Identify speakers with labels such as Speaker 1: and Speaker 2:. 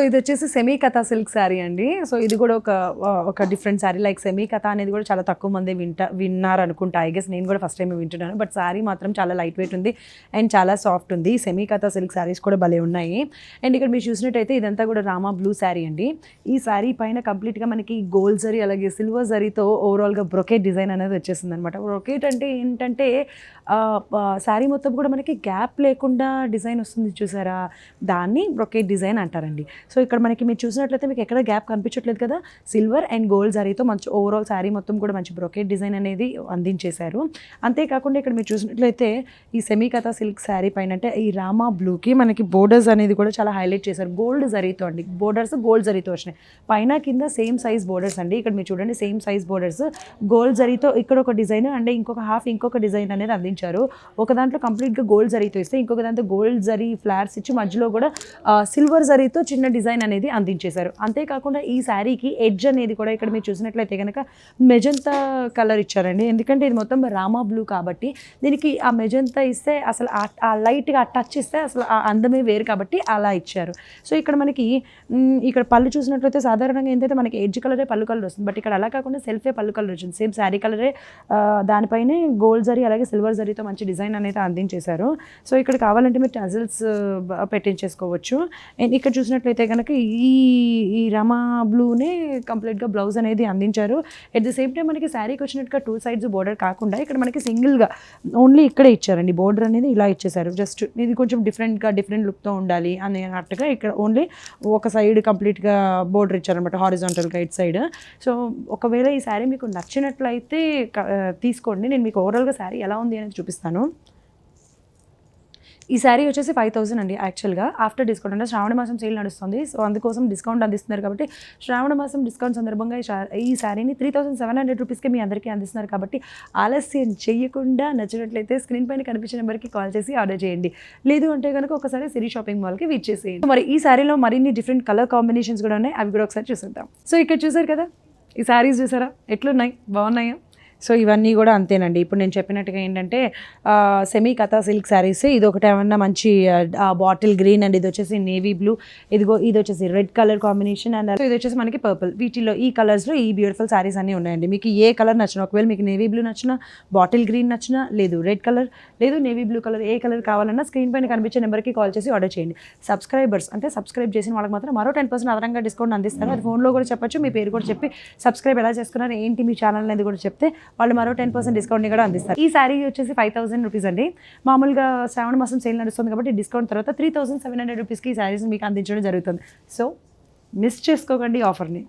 Speaker 1: ఇది వచ్చేసి సెమీ కథా సిల్క్ శారీ అండి. సో ఇది కూడా ఒక డిఫరెంట్ శారీ. లైక్ సెమీ కథా అనేది కూడా చాలా తక్కువ మంది విన్నారు అనుకుంటా. ఐ గెస్ నేను కూడా ఫస్ట్ టైం వింటున్నాను. బట్ శారీ మాత్రం చాలా లైట్ వెయిట్ ఉంది అండ్ చాలా సాఫ్ట్ ఉంది. సెమీ కథా సిల్క్ శారీస్ కూడా భలే ఉన్నాయి. అండ్ ఇక్కడ మీరు చూసినట్టయితే ఇదంతా కూడా రామా బ్లూ శారీ అండి. ఈ శారీ పైన కంప్లీట్గా మనకి గోల్డ్ జరీ అలాగే సిల్వర్ జరీతో ఓవరాల్గా బ్రొకేట్ డిజైన్ అనేది వచ్చేసింది అనమాట. బ్రొకేట్ అంటే ఏంటంటే శారీ మొత్తం కూడా మనకి గ్యాప్ లేకుండా డిజైన్ వస్తుంది చూసారా, దాన్ని బ్రొకేట్ డిజైన్ అంటారండి. సో ఇక్కడ మనకి మీరు చూసినట్లయితే మీకు ఎక్కడ గ్యాప్ కనిపించట్లేదు కదా. సిల్వర్ అండ్ గోల్డ్ జరీతో మంచి ఓవరాల్ శారీ మొత్తం కూడా మంచి బ్రొకేట్ డిజైన్ అనేది అందించేశారు. అంతేకాకుండా ఇక్కడ మీరు చూసినట్లయితే ఈ సెమీ కథా సిల్క్ శారీ పైన అంటే ఈ రామా బ్లూకి మనకి బోర్డర్స్ అనేది కూడా చాలా హైలైట్ చేశారు. గోల్డ్ జరీతో అండి, బోర్డర్స్ గోల్డ్ జరీతో వచ్చినాయి. పైన కింద సేమ్ సైజ్ బోర్డర్స్ అండి. ఇక్కడ మీరు చూడండి సేమ్ సైజ్ బోర్డర్స్ గోల్డ్ జరీతో ఇక్కడ ఒక డిజైన్ అంటే ఇంకొక హాఫ్ ఇంకొక డిజైన్ అనేది అందించారు. ఒక దాంట్లో కంప్లీట్గా గోల్డ్ జరీతో ఇస్తే ఇంకొక దాంట్లో గోల్డ్ జరీ ఫ్లాట్స్ ఇచ్చి మధ్యలో కూడా సిల్వర్ జరీతో చిన్న డిజైన్ అనేది అందించేశారు. అంతేకాకుండా ఈ శారీకి ఎడ్జ్ అనేది కూడా ఇక్కడ మీరు చూసినట్లయితే కనుక మెజంతా కలర్ ఇచ్చారండి. ఎందుకంటే ఇది మొత్తం రామా బ్లూ కాబట్టి దీనికి ఆ మెజంతా ఇస్తే అసలు ఆ లైట్గా టచ్ ఇస్తే అసలు ఆ అందమే వేరు కాబట్టి అలా ఇచ్చారు. సో ఇక్కడ మనకి ఇక్కడ పళ్ళు చూసినట్లయితే సాధారణంగా ఏంటంటే మనకి ఎడ్జ్ కలరే పళ్ళు కలర్ వస్తుంది. బట్ ఇక్కడ అలా కాకుండా సెల్ఫే పళ్ళు కలర్ వచ్చింది. సేమ్ శారీ కలరే దానిపైనే గోల్డ్ జరీ అలాగే సిల్వర్ జరీతో మంచి డిజైన్ అనేది అందించేశారు. సో ఇక్కడ కావాలంటే మీరు టజల్స్ పెట్టించేసుకోవచ్చు. అండ్ ఇక్కడ చూసినట్లయితే కనుక ఈ రామా బ్లూనే కంప్లీట్గా బ్లౌజ్ అనేది అందించారు. ఎట్ ది సేమ్ టైం మనకి శారీకి వచ్చినట్టుగా 2 sides బోర్డర్ కాకుండా ఇక్కడ మనకి సింగిల్గా ఓన్లీ ఇక్కడే ఇచ్చారండి. బోర్డర్ అనేది ఇలా ఇచ్చేసారు. జస్ట్ ఇది కొంచెం డిఫరెంట్ లుక్తో ఉండాలి అన్నట్టుగా ఇక్కడ ఓన్లీ ఒక సైడ్ కంప్లీట్గా బోర్డర్ ఇచ్చారనమాట హారిజాంటల్గా ఇటు సైడ్. సో ఒకవేళ ఈ శారీ మీకు నచ్చినట్లయితే తీసుకోండి. నేను మీకు ఓవరాల్గా శారీ ఎలా ఉంది అనేది చూపిస్తాను. ఈ శారీ వచ్చేసి 5,000 అండి. యాక్చువల్గా ఆఫ్టర్ డిస్కౌంట్ అంటే శ్రావణ మాసం సేల్ నడుస్తుంది. సో అందుకోసం డిస్కౌంట్ అందిస్తున్నారు కాబట్టి శ్రావణ మాసం డిస్కౌంట్ సందర్భంగా ఈ శారీని 3,700 రూపీస్కి మీ అందరికీ అందిస్తున్నారు. కాబట్టి ఆలస్యం చేయకుండా నచ్చినట్లయితే స్క్రీన్ పైన కనిపించిన నెంబర్కి కాల్ చేసి ఆర్డర్ చేయండి. లేదు అంటే కనుక ఒకసారి సిరి షాపింగ్ మాల్కి విజిట్ చేసేయండి. మరి ఈ శారీలో మరిన్ని డిఫరెంట్ కలర్ కాంబినేషన్స్ కూడా ఉన్నాయి. అవి కూడా ఒకసారి చూసేద్దాం. సో ఇక్కడ చూసారు కదా, ఈ శారీస్ చూసారా ఎట్లున్నాయి, బాగున్నాయా? సో ఇవన్నీ కూడా అంతేనండి. ఇప్పుడు నేను చెప్పినట్టుగా ఏంటంటే సెమీ కథా సిల్క్ శారీస్. ఇది ఒకటి ఏమన్నా మంచి బాటిల్ గ్రీన్ అండ్ ఇది వచ్చేసి నేవీ బ్లూ, ఇది వచ్చేసి రెడ్ కలర్ కాంబినేషన్ అండ్ ఇది వచ్చేసి మనకి పర్పుల్. వీటిలో ఈ కలర్స్లో ఈ బ్యూటిఫుల్ శారీస్ అన్నీ ఉన్నాయండి. మీకు ఏ కలర్ నచ్చినా, ఒకవేళ మీకు నేవీ బ్లూ నచ్చినా, బాటిల్ గ్రీన్ నచ్చినా, లేదు రెడ్ కలర్, లేదు నేవీ బ్లూ కలర్, ఏ కలర్ కావాలన్నా స్క్రీన్ పైన కనిపించే నెంబర్కి కాల్ చేసి ఆర్డర్ చేయండి. సబ్స్క్రైబర్స్ అంటే సబ్స్క్రైబ్ చేసిన వాళ్ళకి మాత్రం మరో 10% అదనంగా డిస్కౌంట్ అందిస్తారు. అది ఫోన్లో కూడా చెప్పచ్చు. మీ పేరు కూడా చెప్పి సబ్స్క్రైబ్ ఎలా చేసుకున్నారు ఏంటి మీ ఛానల్ అనేది కూడా చెప్తే వాళ్ళు మరో 10% డిస్కౌంట్ని కూడా అందిస్తారు. ఈ శారీ వచ్చేసి 5,000 రూపీస్ అండి. మామూలుగా శ్రావణ మాసం సేల్ నడుస్తుంది కాబట్టి డిస్కౌంట్ తర్వాత 3,700 రూపీస్కి ఈ శారీస్ మీకు అందించడం జరుగుతుంది. సో మిస్ చేసుకోకండి ఆఫర్ని.